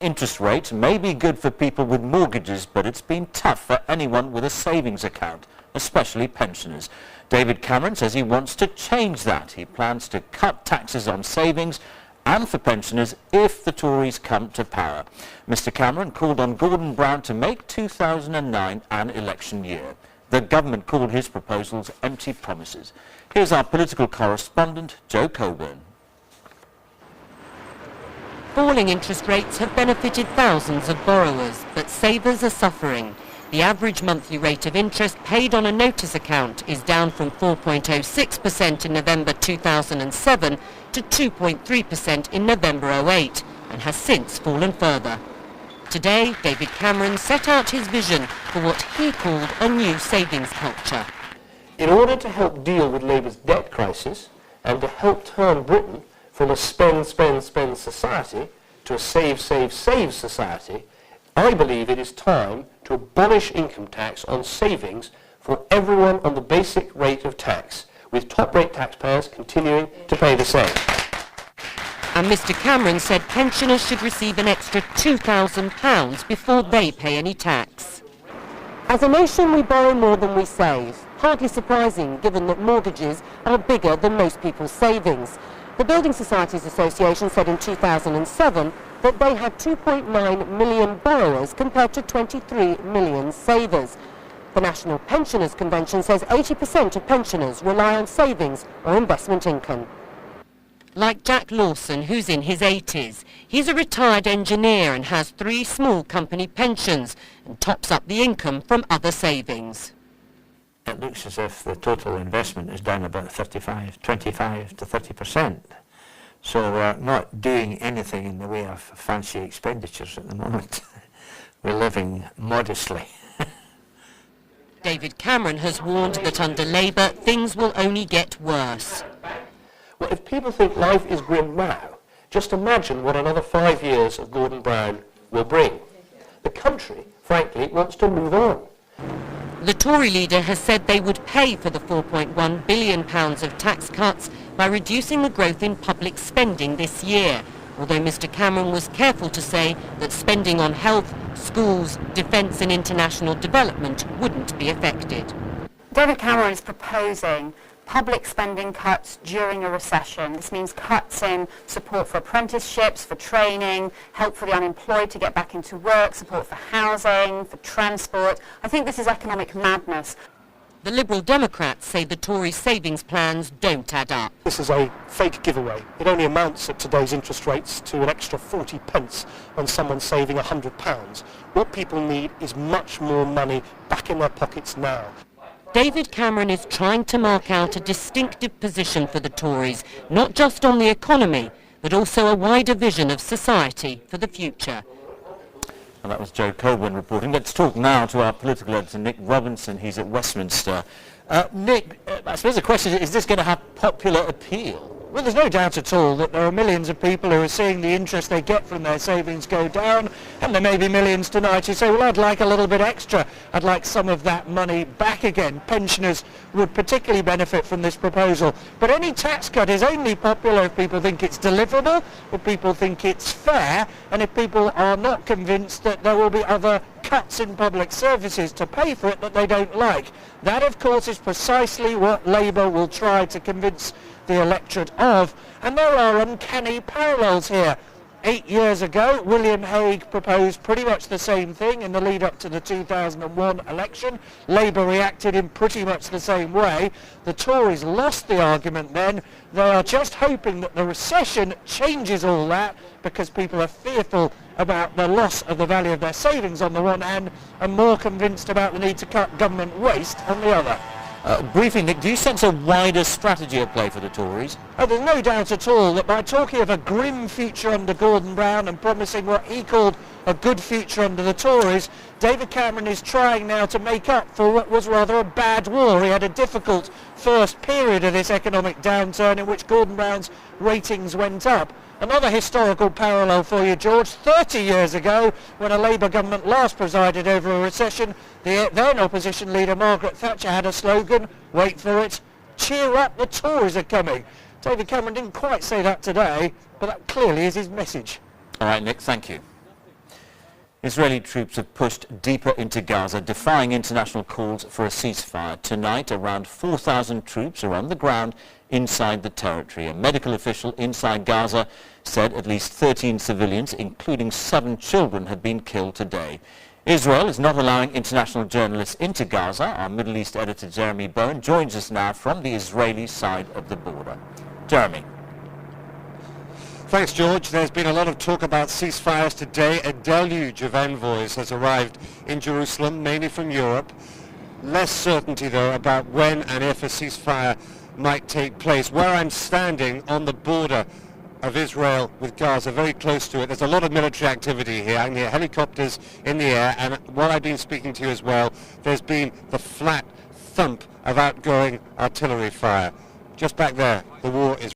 Interest rate may be good for people with mortgages, but it's been tough for anyone with a savings account, especially pensioners. David Cameron says he wants to change that. He plans to cut taxes on savings and for pensioners if the Tories come to power. Mr Cameron called on Gordon Brown to make 2009 an election year. The government called his proposals empty promises. Here's our political correspondent, Joe Coburn. Falling interest rates have benefited thousands of borrowers, but savers are suffering. The average monthly rate of interest paid on a notice account is down from 4.06% in November 2007 to 2.3% in November 08 and has since fallen further. Today, David Cameron set out his vision for what he called a new savings culture. In order to help deal with Labour's debt crisis and to help turn Britain from a spend, spend, spend society to a save, save, save society, I believe it is time to abolish income tax on savings for everyone on the basic rate of tax, with top-rate taxpayers continuing to pay the same. And Mr Cameron said pensioners should receive an extra £2,000 before they pay any tax. As a nation, we borrow more than we save. Hardly surprising, given that mortgages are bigger than most people's savings. The Building Societies Association said in 2007 that they had 2.9 million borrowers compared to 23 million savers. The National Pensioners Convention says 80% of pensioners rely on savings or investment income. Like Jack Lawson, who's in his 80s. He's a retired engineer and has 3 small company pensions and tops up the income from other savings. It looks as if the total investment is down about 25 to 30%. So we're not doing anything in the way of fancy expenditures at the moment. We're living modestly. David Cameron has warned that under Labour, things will only get worse. Well, if people think life is grim now, just imagine what another 5 years of Gordon Brown will bring. The country, frankly, wants to move on. The Tory leader has said they would pay for the £4.1 billion of tax cuts by reducing the growth in public spending this year, although Mr Cameron was careful to say that spending on health, schools, defence and international development wouldn't be affected. David Cameron is proposing public spending cuts during a recession. This means cuts in support for apprenticeships, for training, help for the unemployed to get back into work, support for housing, for transport. I think this is economic madness. The Liberal Democrats say the Tory savings plans don't add up. This is a fake giveaway. It only amounts at today's interest rates to an extra 40 pence on someone saving £100. What people need is much more money back in their pockets now. David Cameron is trying to mark out a distinctive position for the Tories, not just on the economy, but also a wider vision of society for the future. And that was Joe Coburn reporting. Let's talk now to our political editor, Nick Robinson. He's at Westminster. Nick, I suppose the question is this going to have popular appeal? Well, there's no doubt at all that there are millions of people who are seeing the interest they get from their savings go down, and there may be millions tonight who say, well, I'd like a little bit extra. I'd like some of that money back again. Pensioners would particularly benefit from this proposal. But any tax cut is only popular if people think it's deliverable, if people think it's fair, and if people are not convinced that there will be other cuts in public services to pay for it that they don't like. That, of course, is precisely what Labour will try to convince the electorate of, and there are uncanny parallels here. 8 years ago, William Hague proposed pretty much the same thing in the lead up to the 2001 election. Labour reacted in pretty much the same way. The Tories lost the argument then. They are just hoping that the recession changes all that, because people are fearful about the loss of the value of their savings on the one hand, and more convinced about the need to cut government waste on the other. Briefly, Nick, do you sense a wider strategy at play for the Tories? Oh, there's no doubt at all that by talking of a grim future under Gordon Brown and promising what he called a good future under the Tories, David Cameron is trying now to make up for what was rather a bad war. He had a difficult first period of this economic downturn in which Gordon Brown's ratings went up. Another historical parallel for you, George. 30 years ago, when a Labour government last presided over a recession, the then opposition leader Margaret Thatcher had a slogan, wait for it, cheer up, the Tories are coming. David Cameron didn't quite say that today, but that clearly is his message. All right, Nick, thank you. Israeli troops have pushed deeper into Gaza, defying international calls for a ceasefire. Tonight, around 4,000 troops are on the ground inside the territory. A medical official inside Gaza said at least 13 civilians, including 7 children, have been killed today. Israel is not allowing international journalists into Gaza. Our Middle East editor Jeremy Bowen joins us now from the Israeli side of the border. Jeremy. Thanks, George. There's been a lot of talk about ceasefires today. A deluge of envoys has arrived in Jerusalem, mainly from Europe. Less certainty, though, about when and if a ceasefire might take place. Where I'm standing on the border of Israel with Gaza, very close to it, there's a lot of military activity here. I can hear helicopters in the air, and while I've been speaking to you as well, there's been the flat thump of outgoing artillery fire. Just back there, the war is